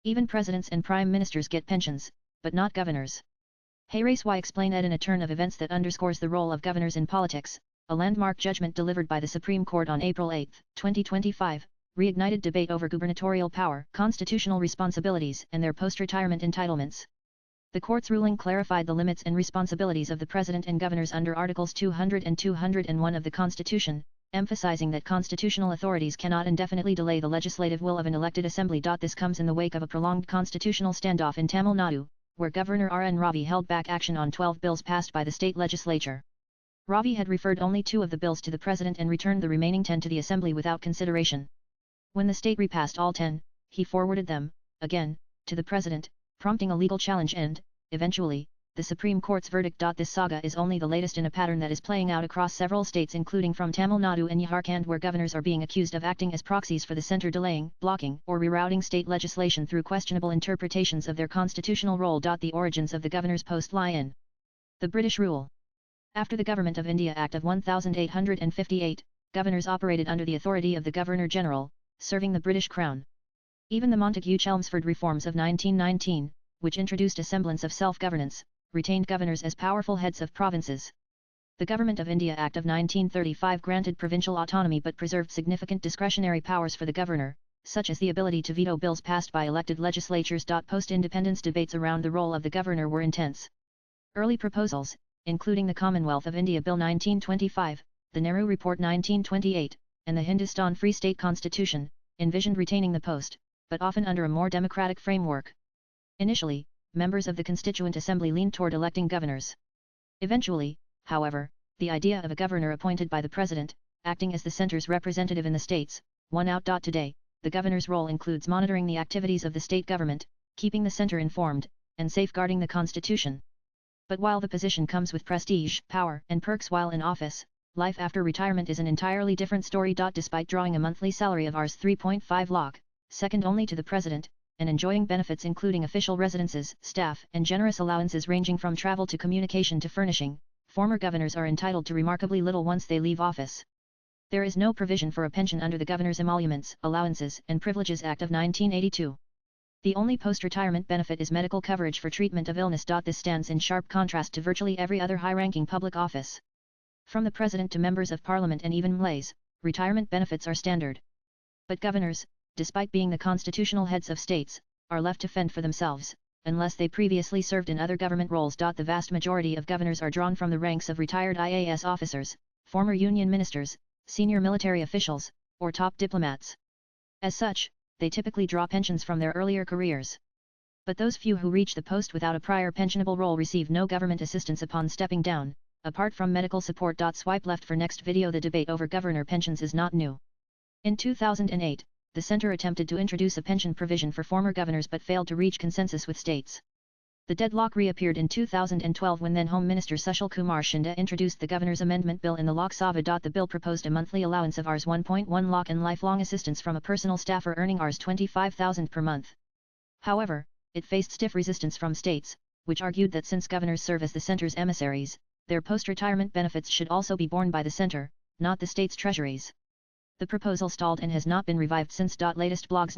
Even presidents and prime ministers get pensions, but not governors. Hey race why explain it in a turn of events that underscores the role of governors in politics. A landmark judgment delivered by the Supreme Court on April 8, 2025, reignited debate over gubernatorial power, constitutional responsibilities, and their post-retirement entitlements. The court's ruling clarified the limits and responsibilities of the president and governors under Articles 200 and 201 of the Constitution, emphasizing that constitutional authorities cannot indefinitely delay the legislative will of an elected assembly. This comes in the wake of a prolonged constitutional standoff in Tamil Nadu, where Governor R. N. Ravi held back action on 12 bills passed by the state legislature. Ravi had referred only 2 of the bills to the president and returned the remaining 10 to the assembly without consideration. When the state repassed all 10, he forwarded them, again, to the president, prompting a legal challenge and, eventually, the Supreme Court's verdict. This saga is only the latest in a pattern that is playing out across several states including from Tamil Nadu and Jharkhand, where governors are being accused of acting as proxies for the center, delaying, blocking, or rerouting state legislation through questionable interpretations of their constitutional role. The origins of the governor's post lie in the British rule. After the Government of India Act of 1858, governors operated under the authority of the Governor-General, serving the British Crown. Even the Montagu-Chelmsford reforms of 1919, which introduced a semblance of self-governance, retained governors as powerful heads of provinces. The Government of India Act of 1935 granted provincial autonomy but preserved significant discretionary powers for the governor, such as the ability to veto bills passed by elected legislatures. Post-independence debates around the role of the governor were intense. Early proposals, including the Commonwealth of India Bill 1925, the Nehru Report 1928, and the Hindustan Free State Constitution, envisioned retaining the post, but often under a more democratic framework. Initially, members of the Constituent Assembly leaned toward electing governors. Eventually, however, the idea of a governor appointed by the president, acting as the center's representative in the states, won out. Today, the governor's role includes monitoring the activities of the state government, keeping the center informed, and safeguarding the Constitution. But while the position comes with prestige, power, and perks while in office, life after retirement is an entirely different story. Despite drawing a monthly salary of Rs 3.5 lakh, second only to the president, and enjoying benefits including official residences, staff, and generous allowances ranging from travel to communication to furnishing, former governors are entitled to remarkably little once they leave office. There is no provision for a pension under the Governor's Emoluments, Allowances, and Privileges Act of 1982. The only post-retirement benefit is medical coverage for treatment of illness. This stands in sharp contrast to virtually every other high-ranking public office. From the president to members of parliament and even MLAs, retirement benefits are standard. But governors, despite being the constitutional heads of states, are left to fend for themselves, unless they previously served in other government roles. The vast majority of governors are drawn from the ranks of retired IAS officers, former union ministers, senior military officials, or top diplomats. As such, they typically draw pensions from their earlier careers. But those few who reach the post without a prior pensionable role receive no government assistance upon stepping down, apart from medical support. Swipe left for next video. The debate over governor pensions is not new. In 2008, the center attempted to introduce a pension provision for former governors but failed to reach consensus with states. The deadlock reappeared in 2012 when then Home Minister Sushil Kumar Shinde introduced the Governor's Amendment Bill in the Lok Sabha. The bill proposed a monthly allowance of Rs 1.1 lakh and lifelong assistance from a personal staffer earning Rs 25,000 per month. However, it faced stiff resistance from states, which argued that since governors serve as the center's emissaries, their post-retirement benefits should also be borne by the center, not the state's treasuries. The proposal stalled and has not been revived since. Latest blogs